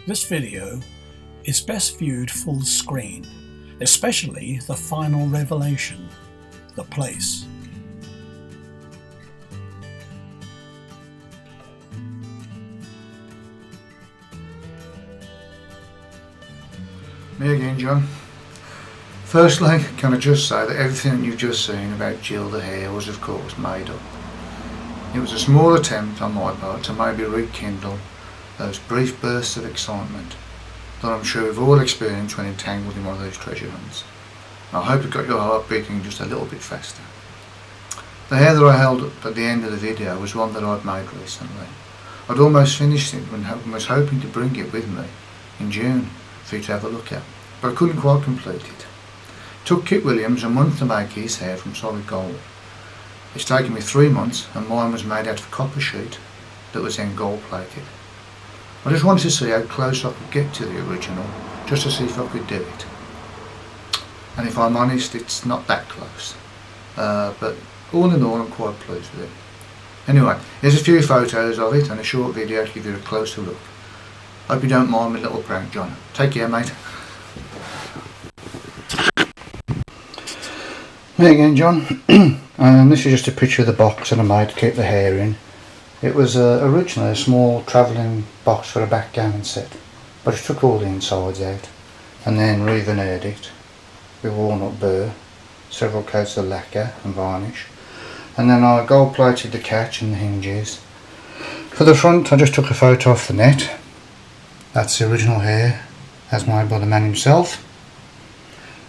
This video is best viewed full screen, especially the final revelation, the place. Me again, John. Firstly, can I just say that everything that you've just seen about Jill the Hare was of course made up. It was a small attempt on my part to maybe rekindle those brief bursts of excitement that I'm sure we've all experienced when entangled in one of those treasure hunts. I hope it got your heart beating just a little bit faster. The hare that I held up at the end of the video was one that I'd made recently. I'd almost finished it and was hoping to bring it with me in June for you to have a look at, but I couldn't quite complete it. It took Kit Williams a month to make his hare from solid gold. It's taken me 3 months, and mine was made out of copper sheet that was then gold plated. I just wanted to see how close I could get to the original, just to see if I could do it. And if I'm honest, it's not that close. But all in all, I'm quite pleased with it. Anyway, here's a few photos of it and a short video to give you a closer look. Hope you don't mind my little prank, John. Take care, mate. Me again, John. And this is just a picture of the box that I made to keep the hare in. It was originally a small travelling box for a backgammon set, but I took all the insides out and then re-veneered it with walnut burr, several coats of lacquer and varnish, and then I gold plated the catch and the hinges. For the front I just took a photo off the net. That's the original hare as made by the man himself,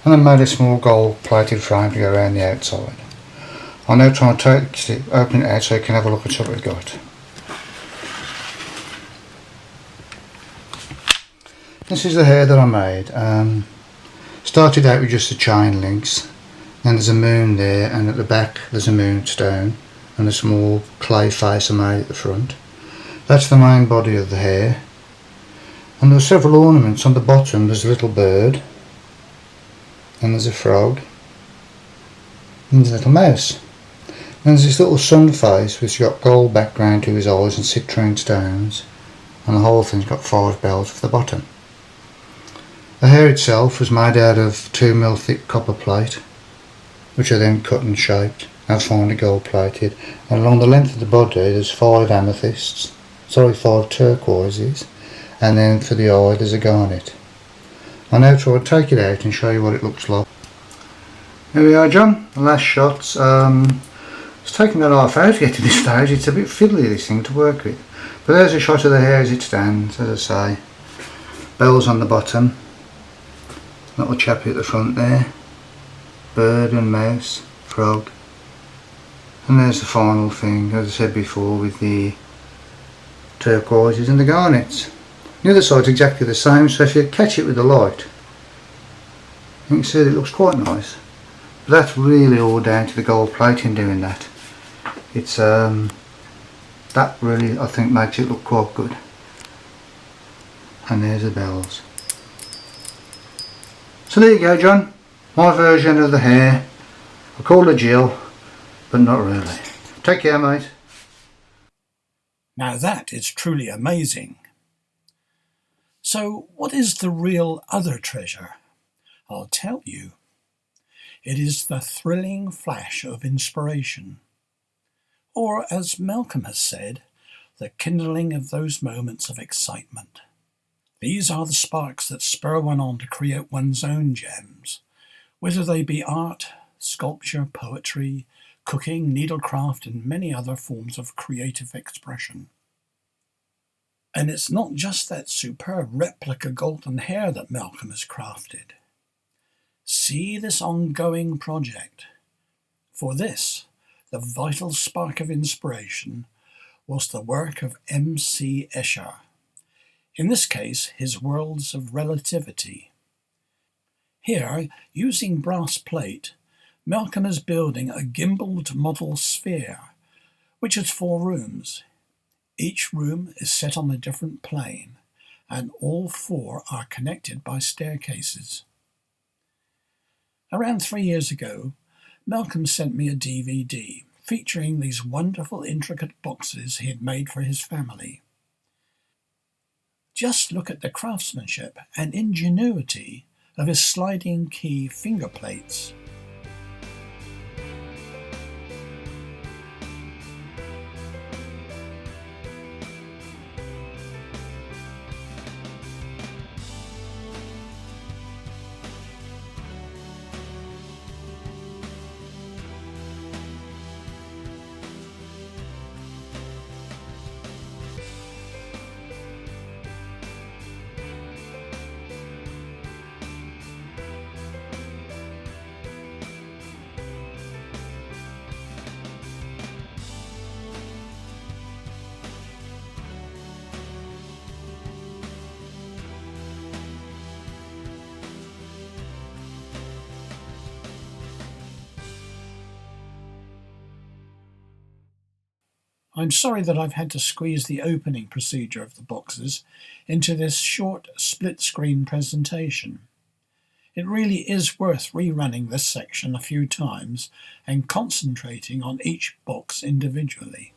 and then made a small gold plated frame to go around the outside. I'll now try and open it out so you can have a look at what we've got. This is the hare that I made. Started out with just the chain links, then there's a moon there, and at the back there's a moonstone and a small clay face I made at the front. That's the main body of the hare, and there's several ornaments. On the bottom there's a little bird, and there's a frog, and there's a little mouse. And there's this little sun face which has got gold background to his eyes and citrine stones, and the whole thing's got 5 bells for the bottom. The hare itself was made out of 2mm thick copper plate, which I then cut and shaped and finely gold plated, and along the length of the body there's 5 turquoises, and then for the eye there's a garnet. I'll now try and take it out and show you what it looks like. Here we are, John, the last shots. It's taken a half hour to get to this stage. It's a bit fiddly, this thing, to work with. But there's a shot of the hare as it stands, as I say. Bells on the bottom. Little chappie at the front there. Bird and mouse, frog. And there's the final thing, as I said before, with the turquoises and the garnets. The other side's exactly the same, so if you catch it with the light, you can see that it looks quite nice. But that's really all down to the gold plating doing that. It's that really, I think, makes it look quite good. And there's the bells. So there you go, John. My version of the hare. I call her Jill, but not really. Take care, mate. Now that is truly amazing. So what is the real other treasure? I'll tell you. It is the thrilling flash of inspiration. Or, as Malcolm has said, the kindling of those moments of excitement. These are the sparks that spur one on to create one's own gems, whether they be art, sculpture, poetry, cooking, needlecraft, and many other forms of creative expression. And it's not just that superb replica golden hare that Malcolm has crafted. See this ongoing project. For this, the vital spark of inspiration was the work of M.C. Escher. In this case, his Worlds of Relativity. Here, using brass plate, Malcolm is building a gimbaled model sphere, which has 4 rooms. Each room is set on a different plane, and all 4 are connected by staircases. Around 3 years ago, Malcolm sent me a DVD featuring these wonderful intricate boxes he had made for his family. Just look at the craftsmanship and ingenuity of his sliding key finger plates. I'm sorry that I've had to squeeze the opening procedure of the boxes into this short split-screen presentation. It really is worth rerunning this section a few times and concentrating on each box individually.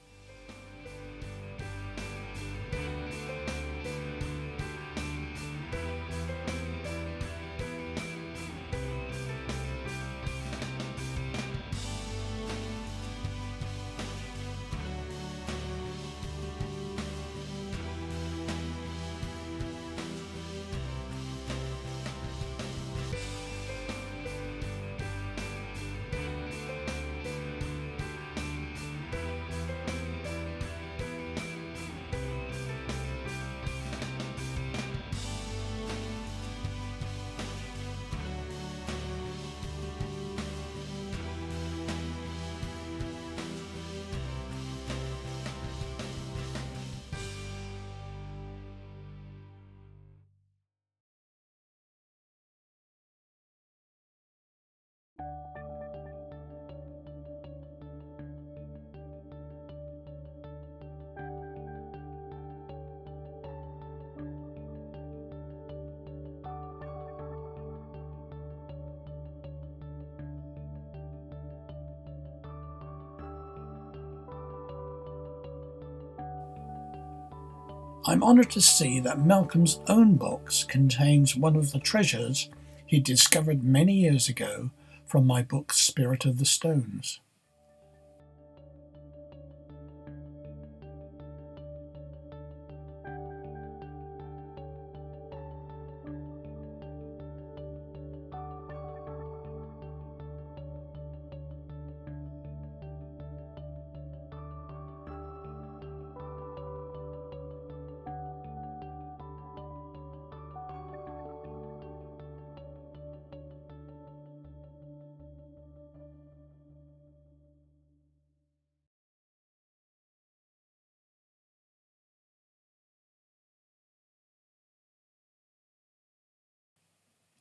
I'm honoured to see that Malcolm's own box contains one of the treasures he discovered many years ago from my book Spirit of the Stones.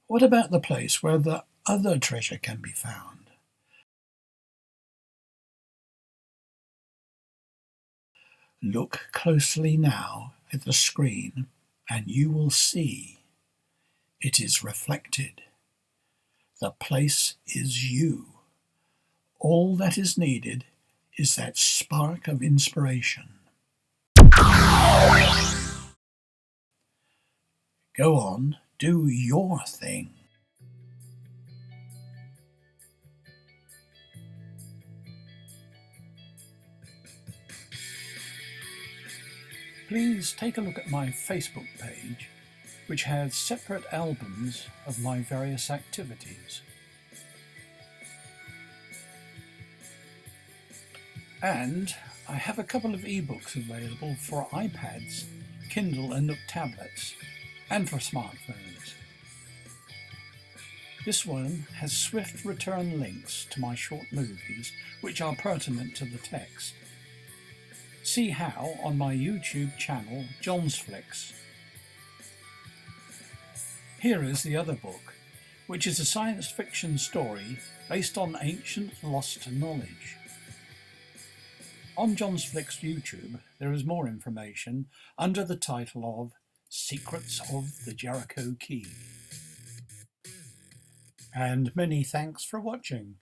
What about the place where the other treasure can be found? Look closely now at the screen and you will see it is reflected. The place is you. All that is needed is that spark of inspiration. Go on, do your thing. Please take a look at my Facebook page, which has separate albums of my various activities. And I have a couple of ebooks available for iPads, Kindle and Nook tablets, and for smartphones. This one has swift return links to my short movies, which are pertinent to the text. See how on my YouTube channel, John's Flicks. Here is the other book, which is a science fiction story based on ancient lost knowledge. On John's Flicks YouTube, there is more information under the title of Secrets of the Jericho Key. And many thanks for watching.